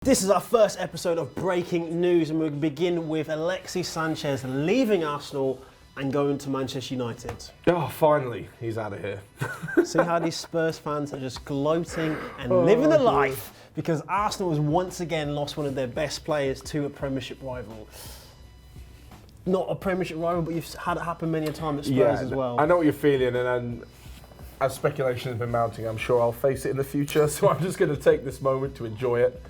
This is our first episode of Breaking News, and we'll begin with Alexis Sanchez leaving Arsenal and going to Manchester United. Oh, finally, he's out of here. See how these Spurs fans are just gloating and living the life because Arsenal has once again lost one of their best players to a Premiership rival. Not a Premiership rival, but you've had it happen many a time at Spurs as well. I know what you're feeling, and as speculation has been mounting, I'm sure I'll face it in the future, so I'm just going to take this moment to enjoy it.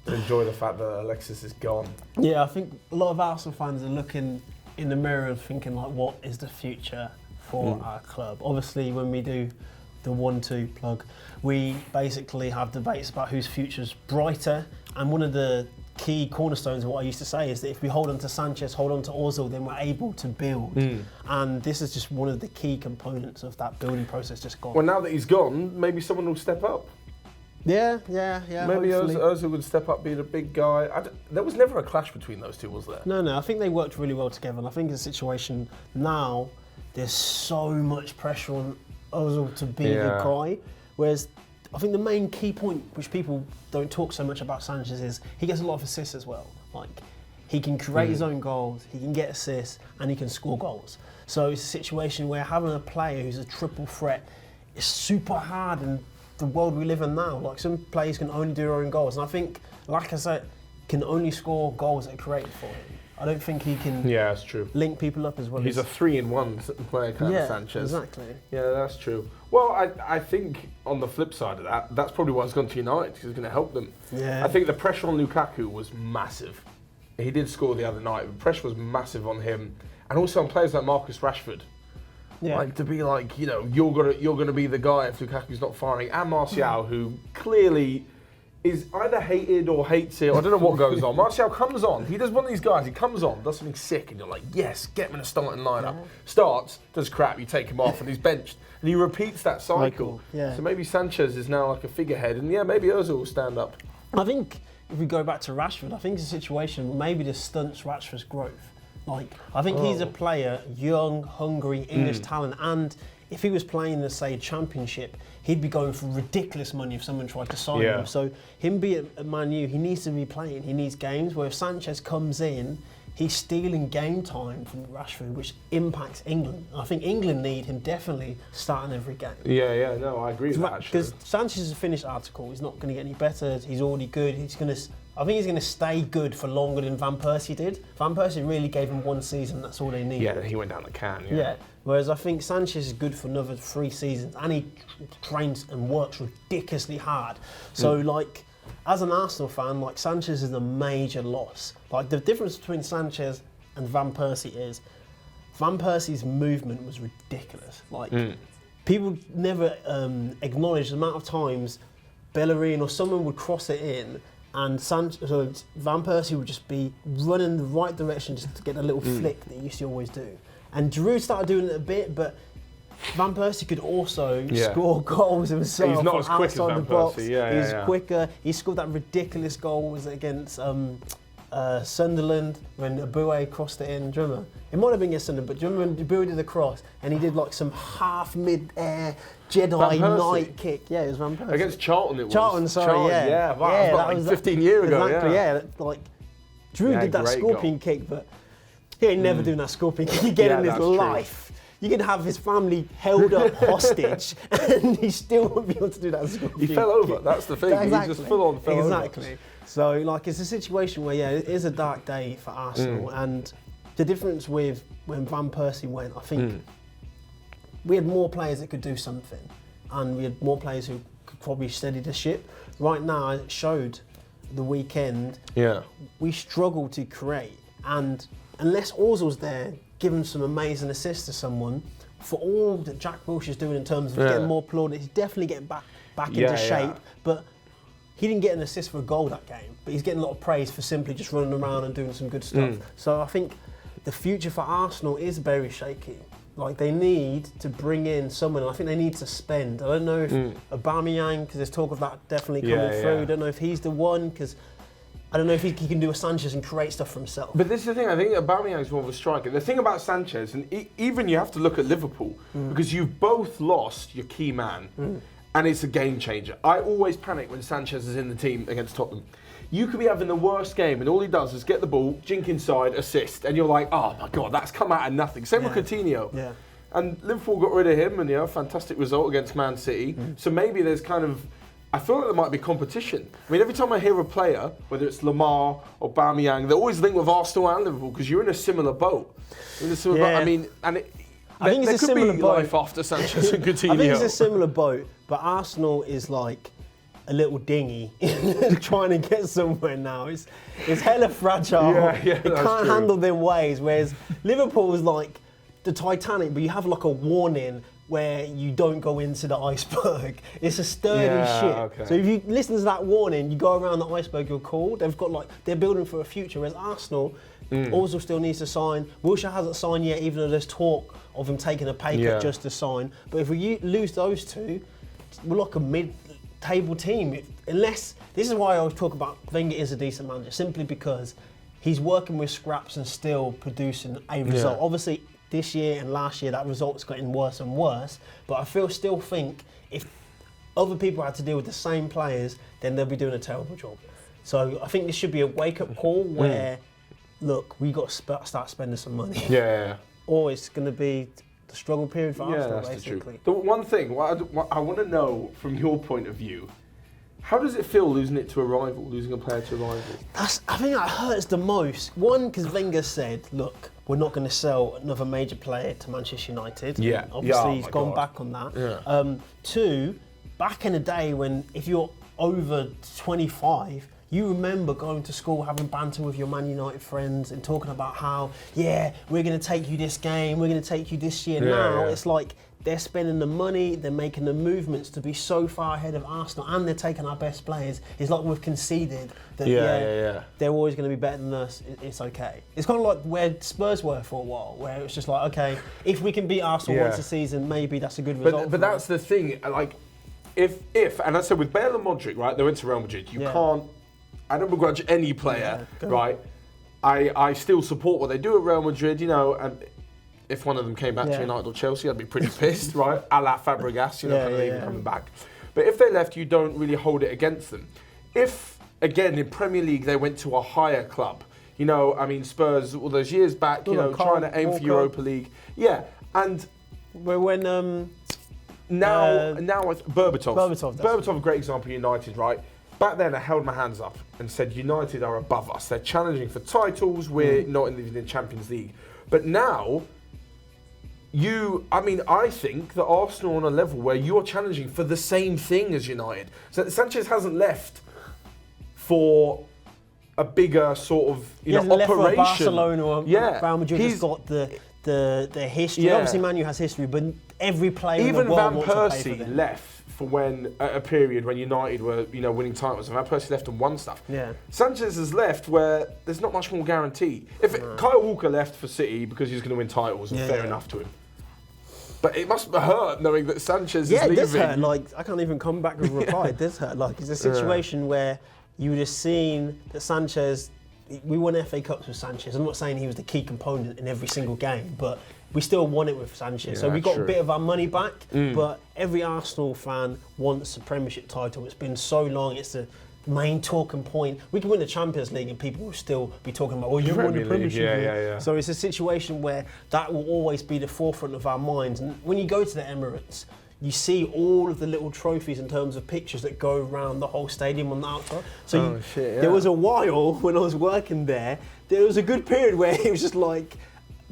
To enjoy the fact that Alexis is gone. Yeah, I think a lot of Arsenal fans are looking in the mirror and thinking, like, what is the future for our club? Obviously, when we do the 1-2 plug, we basically have debates about whose future's brighter. And one of the key cornerstones of what I used to say is that if we hold on to Sanchez, hold on to Ozil, then we're able to build. And this is just one of the key components of that building process just gone. Well, now that he's gone, maybe someone will step up. Yeah. Maybe Ozil would step up, being a big guy. There was never a clash between those two, was there? No. I think they worked really well together, and I think in the situation now, there's so much pressure on Ozil to be the guy. Whereas I think the main key point, which people don't talk so much about Sanchez, is he gets a lot of assists as well. Like, he can create his own goals, he can get assists, and he can score goals. So it's a situation where having a player who's a triple threat is super hard in the world we live in now. Like, some players can only do their own goals, and I think, like I said, can only score goals that are created for him. I don't think he can that's true. Link people up as well. He's a 3-in-1 player, kind of Sanchez. Exactly. Yeah, that's true. Well, I think on the flip side of that, that's probably why he's gone to United, because he's going to help them. Yeah. I think the pressure on Lukaku was massive. He did score the other night, but pressure was massive on him, and also on players like Marcus Rashford. Yeah. Like, to be like, you know, you're gonna be the guy if Lukaku's not firing, and Martial, who clearly is either hated or hates it. I don't know what goes on. Martial comes on. He does one of these guys. He comes on, does something sick, and you're like, yes, get him in a starting lineup. Starts, does crap. You take him off, and he's benched, and he repeats that cycle. Yeah. So maybe Sanchez is now like a figurehead, and maybe Ozil will stand up. I think if we go back to Rashford, I think it's a situation maybe this stunts Rashford's growth. Like, I think he's a player, young, hungry, English talent, and if he was playing the, say, Championship, he'd be going for ridiculous money if someone tried to sign him. So him being at Man U, he needs to be playing, he needs games, where if Sanchez comes in, he's stealing game time from Rashford, which impacts England. I think England need him definitely starting every game. No, I agree with that, actually. Because Sanchez is a finished article, he's not going to get any better, he's already good, I think he's going to stay good for longer than Van Persie did. Van Persie really gave him one season, that's all they needed. Yeah, he went down the can, Whereas I think Sanchez is good for another 3 seasons, and he trains and works ridiculously hard. So, like, as an Arsenal fan, like, Sanchez is a major loss. Like, the difference between Sanchez and Van Persie is Van Persie's movement was ridiculous. Like, people never acknowledge the amount of times Bellerin or someone would cross it in, and Van Persie would just be running the right direction just to get a little flick that he used to always do. And Giroud started doing it a bit, but Van Persie could also score goals himself. He's not as quick as Van Persie. He's quicker. He scored that ridiculous goal was against Sunderland when Aboué crossed it in. Do you remember? It might have been against Sunderland, but do you remember when Aboué did the cross and he did like some half mid-air Jedi Knight kick? Yeah, it was Van Persie. Against Charlton it was. Charlton, that was like 15 years ago. Exactly, like Giroud did that scorpion kick, but he ain't never doing that scorpion kick again in his life. True. You can have his family held up hostage and he still won't be able to do that scorpion kick. He fell over, that's the thing. Exactly. He just full on fell over. Exactly. So, like, it's a situation where, it is a dark day for Arsenal, and the difference with when Van Persie went, I think we had more players that could do something, and we had more players who could probably steady the ship. Right now, it showed the weekend, we struggle to create, and unless Ozil's there, giving some amazing assists to someone, for all that Jack Wilshere's doing in terms of getting more applauded, he's definitely getting back into shape, but he didn't get an assist for a goal that game, but he's getting a lot of praise for simply just running around and doing some good stuff. So I think the future for Arsenal is very shaky. Like, they need to bring in someone, and I think they need to spend. I don't know if Aubameyang, because there's talk of that definitely coming through. I don't know if he's the one, because I don't know if he can do a Sanchez and create stuff for himself. But this is the thing, I think Aubameyang's more of a striker. The thing about Sanchez, and even you have to look at Liverpool, because you've both lost your key man, and it's a game changer. I always panic when Sanchez is in the team against Tottenham. you could be having the worst game, and all he does is get the ball, jink inside, assist, and you're like, oh my God, that's come out of nothing. Same with Coutinho. Yeah. And Liverpool got rid of him, and fantastic result against Man City. So maybe there's kind of, I feel like there might be competition. I mean, every time I hear a player, whether it's Lamar or Aubameyang, they're always linked with Arsenal and Liverpool because you're in a similar boat. I mean, and I think it's a there could similar be boat. life after Sanchez and Coutinho. I think it's a similar boat, but Arsenal is like a little dinghy trying to get somewhere now. It's hella fragile. It can't handle their waves, whereas Liverpool is like the Titanic, but you have like a warning where you don't go into the iceberg. It's a sturdy ship. Okay. So if you listen to that warning, you go around the iceberg, you're cool. They're building for a future, whereas Arsenal also still needs to sign. Wilshere hasn't signed yet, even though there's talk of him taking a pay cut just to sign. But if we lose those two, we're like a mid-table team. Unless, this is why I always talk about Wenger is a decent manager, simply because he's working with scraps and still producing a result. Obviously, this year and last year, that result's getting worse and worse. But I still think if other people had to deal with the same players, then they'll be doing a terrible job. So I think this should be a wake-up call where, look, we got to start spending some money. Or it's going to be the struggle period for Arsenal, basically. The one thing I want to know from your point of view, how does it feel losing it to a rival, losing a player to a rival? I think that hurts the most. One, because Wenger said, look, we're not going to sell another major player to Manchester United. Obviously, he's gone back on that. Two, back in the day when if you're over 25, you remember going to school, having banter with your Man United friends and talking about how, we're going to take you this game, we're going to take you this year. Now it's like they're spending the money, they're making the movements to be so far ahead of Arsenal, and they're taking our best players. It's like we've conceded that they're always going to be better than us. It's okay. It's kind of like where Spurs were for a while, where it was just like, okay, if we can beat Arsenal once a season, maybe that's a good result. But that's the thing, like, if and I said with Bale and Modric, right, they went to Real Madrid. You can't. I don't begrudge any player, right? I still support what they do at Real Madrid, and if one of them came back to United or Chelsea, I'd be pretty pissed, right? A la Fabregas, kind of even coming back. But if they left, you don't really hold it against them. If, again, in Premier League, they went to a higher club, I mean, Spurs, all those years back, trying to aim for Europa League. Yeah, and... When... Now, Berbatov, a great example of United, right? Back then, I held my hands up and said, United are above us. They're challenging for titles. We're not in the Champions League. But now, I think that Arsenal are on a level where you're challenging for the same thing as United. So Sanchez hasn't left for a bigger sort of operation. Left for Barcelona or Real Madrid has got the history. Obviously, Man U has history, but every player in the world wants to pay for them. Even Van Persie left for a period when United were winning titles, and Van Persie left and won stuff. Sanchez has left where there's not much more guarantee. If Kyle Walker left for City because he's going to win titles, and fair enough to him. But it must hurt knowing that Sanchez is leaving. Yeah, it does hurt. Like, I can't even come back with a reply. It does hurt. Like, it's a situation where you would have seen that Sanchez. We won FA Cups with Sanchez. I'm not saying he was the key component in every single game, but we still won it with Sanchez. So we got a bit of our money back, but every Arsenal fan wants a Premiership title. It's been so long, it's the main talking point. We can win the Champions League and people will still be talking about, you won the Premiership. So it's a situation where that will always be the forefront of our minds. And when you go to the Emirates, you see all of the little trophies in terms of pictures that go around the whole stadium on the outside. So there was a while when I was working there was a good period where it was just like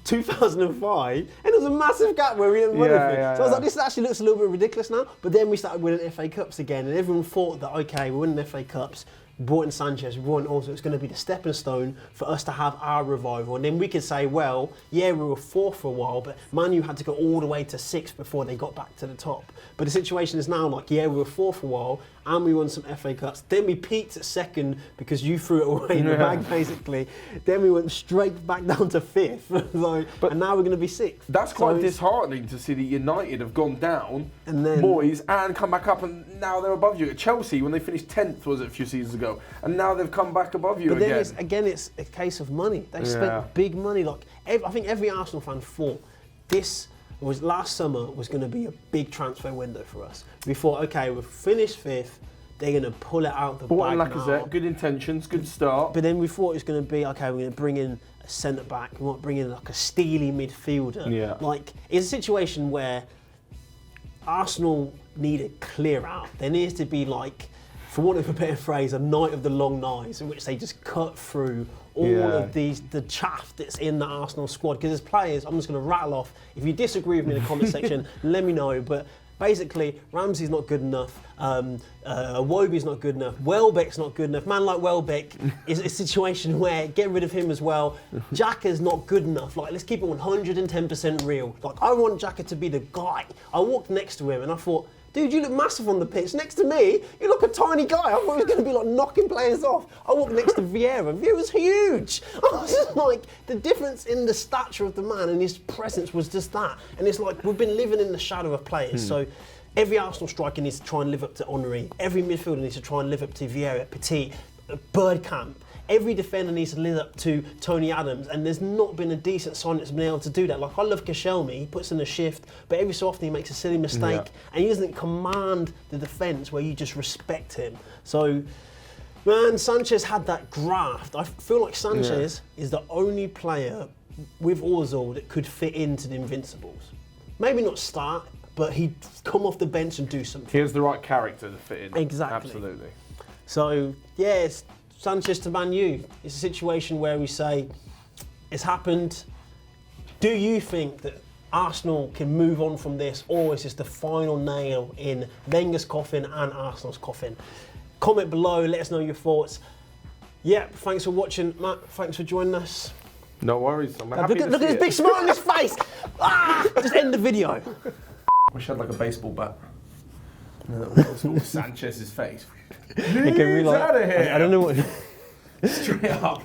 2005, and there was a massive gap where we didn't win anything. So I was like, this actually looks a little bit ridiculous now. But then we started winning FA Cups again, and everyone thought that, okay, we're winning FA Cups, we brought in Sanchez, we brought in also, it's going to be the stepping stone for us to have our revival. And then we could say, well, we were fourth for a while, but Man U had to go all the way to sixth before they got back to the top. But the situation is now like, we were fourth for a while, and we won some FA Cups. Then we peaked at second because you threw it away in the bag, basically. Then we went straight back down to fifth. And now we're going to be sixth. That's quite disheartening to see that United have gone down, and then boys, and come back up, and now they're above you. At Chelsea, when they finished 10th, was it a few seasons ago, and now they've come back above you again. But then it's a case of money. They spent big money. Like I think every Arsenal fan thought last summer was going to be a big transfer window for us. We thought, okay, we've finished fifth. they're going to pull it out the Bought in bag Lacazette, now. good intentions, good start. But then we thought it was going to be, okay, we're going to bring in a centre-back, we might bring in like a steely midfielder. Yeah. Like, it's a situation where Arsenal need a clear out. There needs to be like, for want of a better phrase, a night of the long knives in which they just cut through all of the chaff that's in the Arsenal squad. Because as players, I'm just going to rattle off. If you disagree with me in the comment section, let me know. But basically, Ramsey's not good enough. Iwobi's not good enough. Welbeck's not good enough. Man like Welbeck is a situation where get rid of him as well. Xhaka's not good enough. Like, let's keep it 110% real. Like, I want Xhaka to be the guy. I walked next to him and I thought, dude, you look massive on the pitch. Next to me, you look a tiny guy. I thought he was going to be like knocking players off. I walked next to Vieira. Vieira's huge. I was just like, the difference in the stature of the man and his presence was just that. And it's like, we've been living in the shadow of players. So every Arsenal striker needs to try and live up to Henry. Every midfielder needs to try and live up to Vieira, Petit, Bergkamp. Every defender needs to live up to Tony Adams, and there's not been a decent sign that's been able to do that. Like, I love Koscielny, he puts in a shift, but every so often he makes a silly mistake, and he doesn't command the defence where you just respect him. So, man, Sanchez had that graft. I feel like Sanchez is the only player with Ozil that could fit into the Invincibles. Maybe not start, but he'd come off the bench and do something. He has the right character to fit in. Exactly. Absolutely. So, yeah, it's Sanchez to Man U. It's a situation where we say, it's happened. Do you think that Arsenal can move on from this, or is this the final nail in Wenger's coffin and Arsenal's coffin? Comment below, let us know your thoughts. Yep, thanks for watching, Matt. Thanks for joining us. No worries. I'm happy Look at this big smile on his face. Just end the video. Wish I had like a baseball bat. Sanchez's face. It can be like, out of here. I don't know what. Straight up.